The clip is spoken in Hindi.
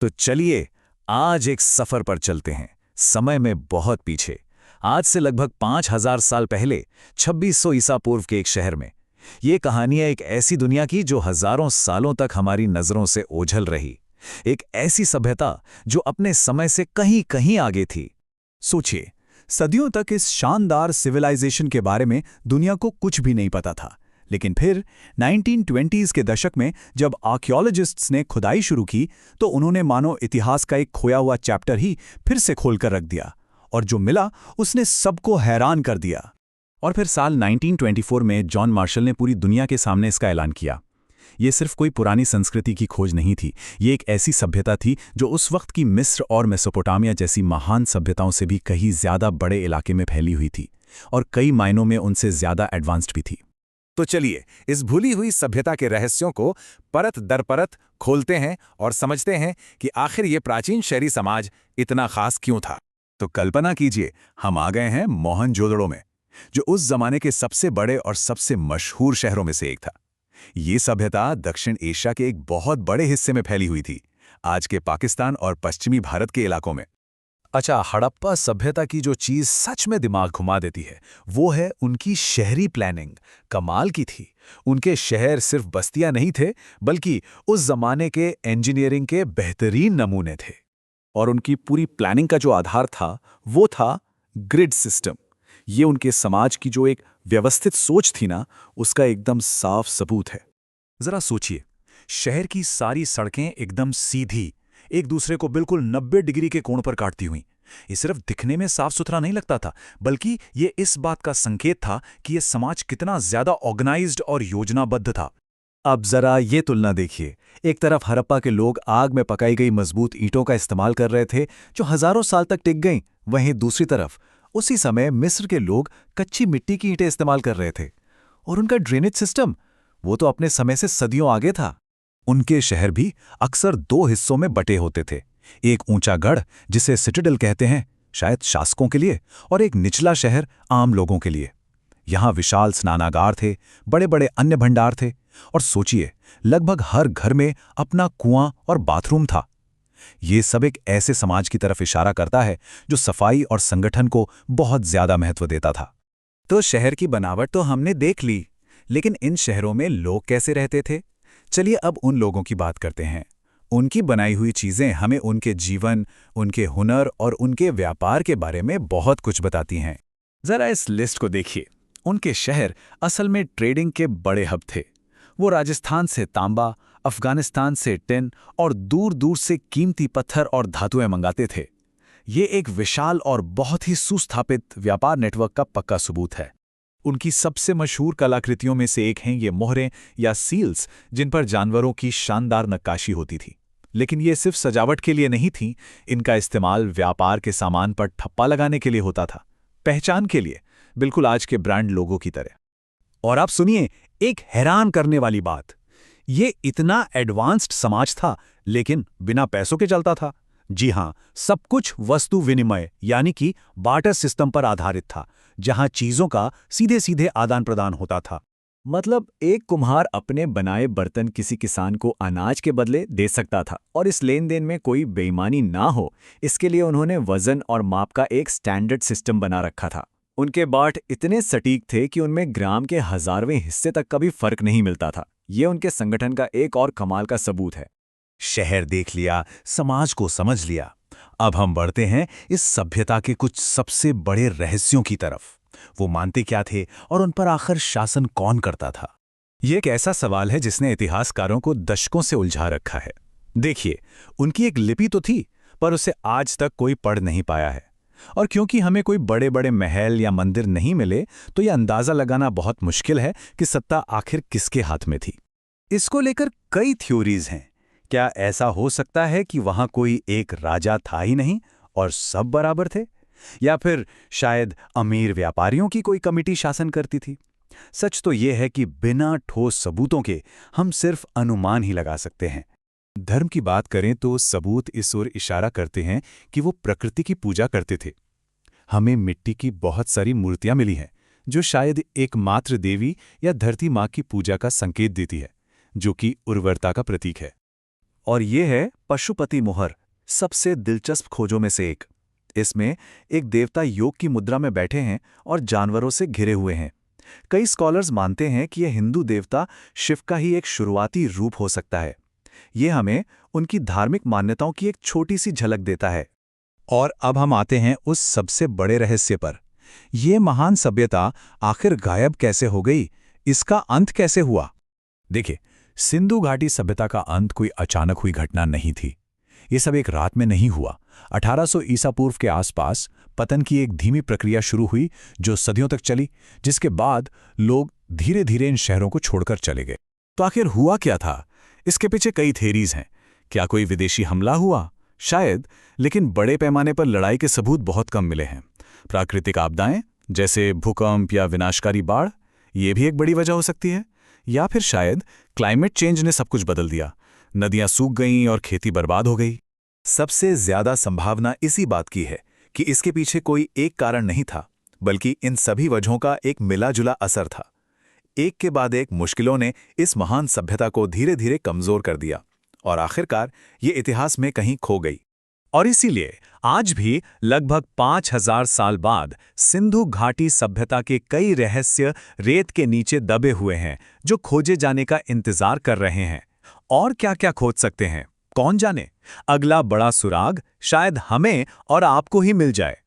तो चलिए आज एक सफर पर चलते हैं, समय में बहुत पीछे। आज से लगभग 5000 साल पहले 2600 ईसा पूर्व के एक शहर में। ये कहानी है एक ऐसी दुनिया की जो हजारों सालों तक हमारी नजरों से ओझल रही। एक ऐसी सभ्यता जो अपने समय से कहीं कहीं आगे थी। सोचिए, सदियों तक इस शानदार सिविलाइजेशन के बारे में दुनिया को कुछ भी नहीं पता था। लेकिन फिर 1920s के दशक में जब आर्कियोलॉजिस्ट्स ने खुदाई शुरू की तो उन्होंने मानो इतिहास का एक खोया हुआ चैप्टर ही फिर से खोलकर रख दिया, और जो मिला उसने सबको हैरान कर दिया। और फिर साल 1924 में जॉन मार्शल ने पूरी दुनिया के सामने इसका ऐलान किया। ये सिर्फ कोई पुरानी संस्कृति की खोज नहीं थी, ये एक ऐसी सभ्यता थी जो उस वक्त की मिस्र और मेसोपोटामिया जैसी महान सभ्यताओं से भी कहीं ज्यादा बड़े इलाके में फैली हुई थी, और कई मायनों में उनसे ज्यादा एडवांस्ड भी थी। तो चलिए इस भूली हुई सभ्यता के रहस्यों को परत दर परत खोलते हैं और समझते हैं कि आखिर ये प्राचीन शहरी समाज इतना खास क्यों था। तो कल्पना कीजिए, हम आ गए हैं मोहनजोदड़ो में, जो उस जमाने के सबसे बड़े और सबसे मशहूर शहरों में से एक था। ये सभ्यता दक्षिण एशिया के एक बहुत बड़े हिस्से में फैली हुई थी, आज के पाकिस्तान और पश्चिमी भारत के इलाकों में। अच्छा, हड़प्पा सभ्यता की जो चीज सच में दिमाग घुमा देती है वो है उनकी शहरी प्लानिंग। कमाल की थी। उनके शहर सिर्फ बस्तियां नहीं थे, बल्कि उस जमाने के इंजीनियरिंग के बेहतरीन नमूने थे। और उनकी पूरी प्लानिंग का जो आधार था वो था ग्रिड सिस्टम। ये उनके समाज की जो एक व्यवस्थित सोच थी ना, उसका एकदम साफ सबूत है। जरा सोचिए, शहर की सारी सड़कें एकदम सीधी, एक दूसरे को बिल्कुल 90 डिग्री के कोण पर काटती हुई। ये सिर्फ दिखने में साफ सुथरा नहीं लगता था, बल्कि ये इस बात का संकेत था कि ये समाज कितना ज्यादा ऑर्गेनाइज्ड और योजनाबद्ध था। अब जरा ये तुलना देखिए। एक तरफ हड़प्पा के लोग आग में पकाई गई मजबूत ईंटों का इस्तेमाल कर रहे थे जो हजारों साल तक टिक गईं। वहीं दूसरी तरफ उसी समय मिस्र के लोग कच्ची मिट्टी की ईंटें इस्तेमाल कर रहे थे। और उनका ड्रेनेज सिस्टम, वो तो अपने समय से सदियों आगे था। उनके शहर भी अक्सर दो हिस्सों में बटे होते थे। एक ऊंचा गढ़, जिसे सिटाडेल कहते हैं, शायद शासकों के लिए, और एक निचला शहर आम लोगों के लिए। यहाँ विशाल स्नानागार थे, बड़े बड़े अन्य भंडार थे, और सोचिए, लगभग हर घर में अपना कुआं और बाथरूम था। ये सब एक ऐसे समाज की तरफ इशारा करता है जो सफाई और संगठन को बहुत ज्यादा महत्व देता था। तो शहर की बनावट तो हमने देख ली, लेकिन इन शहरों में लोग कैसे रहते थे? चलिए अब उन लोगों की बात करते हैं। उनकी बनाई हुई चीजें हमें उनके जीवन, उनके हुनर और उनके व्यापार के बारे में बहुत कुछ बताती हैं। जरा इस लिस्ट को देखिए। उनके शहर असल में ट्रेडिंग के बड़े हब थे। वो राजस्थान से तांबा, अफगानिस्तान से टिन और दूर दूर से कीमती पत्थर और धातुएं मंगाते थे। ये एक विशाल और बहुत ही सुस्थापित व्यापार नेटवर्क का पक्का सबूत है। उनकी सबसे मशहूर कलाकृतियों में से एक हैं ये मोहरें या सील्स, जिन पर जानवरों की शानदार नक्काशी होती थी। लेकिन ये सिर्फ सजावट के लिए नहीं थी, इनका इस्तेमाल व्यापार के सामान पर ठप्पा लगाने के लिए होता था, पहचान के लिए, बिल्कुल आज के ब्रांड लोगों की तरह। और आप सुनिए एक हैरान करने वाली बात, ये इतना एडवांस्ड समाज था लेकिन बिना पैसों के चलता था। जी हां, सब कुछ वस्तु विनिमय यानी कि बार्टर सिस्टम पर आधारित था, जहां चीजों का सीधे सीधे आदान प्रदान होता था। मतलब एक कुम्हार अपने बनाए बर्तन किसी किसान को अनाज के बदले दे सकता था, और इस लेन देन में कोई बेईमानी ना हो, इसके लिए उन्होंने वजन और माप का एक स्टैंडर्ड सिस्टम बना रखा था। उनके बाट इतने सटीक थे कि उनमें ग्राम के हजारवें हिस्से तक का भी फर्क नहीं मिलता था। ये उनके संगठन का एक और कमाल का सबूत है। शहर देख लिया, समाज को समझ लिया। अब हम बढ़ते हैं इस सभ्यता के कुछ सबसे बड़े रहस्यों की तरफ। वो मानते क्या थे और उन पर आखिर शासन कौन करता था? ये एक ऐसा सवाल है जिसने इतिहासकारों को दशकों से उलझा रखा है। देखिए, उनकी एक लिपि तो थी, पर उसे आज तक कोई पढ़ नहीं पाया है। और क्योंकि हमें कोई बड़े बड़े महल या मंदिर नहीं मिले, तो यह अंदाजा लगाना बहुत मुश्किल है कि सत्ता आखिर किसके हाथ में थी। इसको लेकर कई थ्योरीज हैं। क्या ऐसा हो सकता है कि वहां कोई एक राजा था ही नहीं और सब बराबर थे? या फिर शायद अमीर व्यापारियों की कोई कमिटी शासन करती थी? सच तो यह है कि बिना ठोस सबूतों के हम सिर्फ अनुमान ही लगा सकते हैं। धर्म की बात करें तो सबूत इस ओर इशारा करते हैं कि वो प्रकृति की पूजा करते थे। हमें मिट्टी की बहुत सारी मूर्तियां मिली हैं जो शायद एकमात्र देवी या धरती माँ की पूजा का संकेत देती है, जो कि उर्वरता का प्रतीक है। और ये है पशुपति मोहर, सबसे दिलचस्प खोजों में से एक। इसमें एक देवता योग की मुद्रा में बैठे हैं और जानवरों से घिरे हुए हैं। कई स्कॉलर्स मानते हैं कि यह हिंदू देवता शिव का ही एक शुरुआती रूप हो सकता है। ये हमें उनकी धार्मिक मान्यताओं की एक छोटी सी झलक देता है। और अब हम आते हैं उस सबसे बड़े रहस्य पर। ये महान सभ्यता आखिर गायब कैसे हो गई? इसका अंत कैसे हुआ? देखिए, सिंधु घाटी सभ्यता का अंत कोई अचानक हुई घटना नहीं थी। ये सब एक रात में नहीं हुआ। 1800 ईसा पूर्व के आसपास पतन की एक धीमी प्रक्रिया शुरू हुई जो सदियों तक चली, जिसके बाद लोग धीरे धीरे इन शहरों को छोड़कर चले गए। तो आखिर हुआ क्या था? इसके पीछे कई थेरीज हैं। क्या कोई विदेशी हमला हुआ? शायद, लेकिन बड़े पैमाने पर लड़ाई के सबूत बहुत कम मिले हैं। प्राकृतिक आपदाएं जैसे भूकंप या विनाशकारी बाढ़, ये भी एक बड़ी वजह हो सकती है। या फिर शायद क्लाइमेट चेंज ने सब कुछ बदल दिया, नदियां सूख गईं और खेती बर्बाद हो गई। सबसे ज्यादा संभावना इसी बात की है कि इसके पीछे कोई एक कारण नहीं था, बल्कि इन सभी वजहों का एक मिला-जुला असर था। एक के बाद एक मुश्किलों ने इस महान सभ्यता को धीरे धीरे कमजोर कर दिया और आखिरकार ये इतिहास में कहीं खो गई। और इसीलिए आज भी लगभग 5000 साल बाद सिंधु घाटी सभ्यता के कई रहस्य रेत के नीचे दबे हुए हैं, जो खोजे जाने का इंतजार कर रहे हैं। और क्या-क्या खोज सकते हैं, कौन जाने? अगला बड़ा सुराग शायद हमें और आपको ही मिल जाए।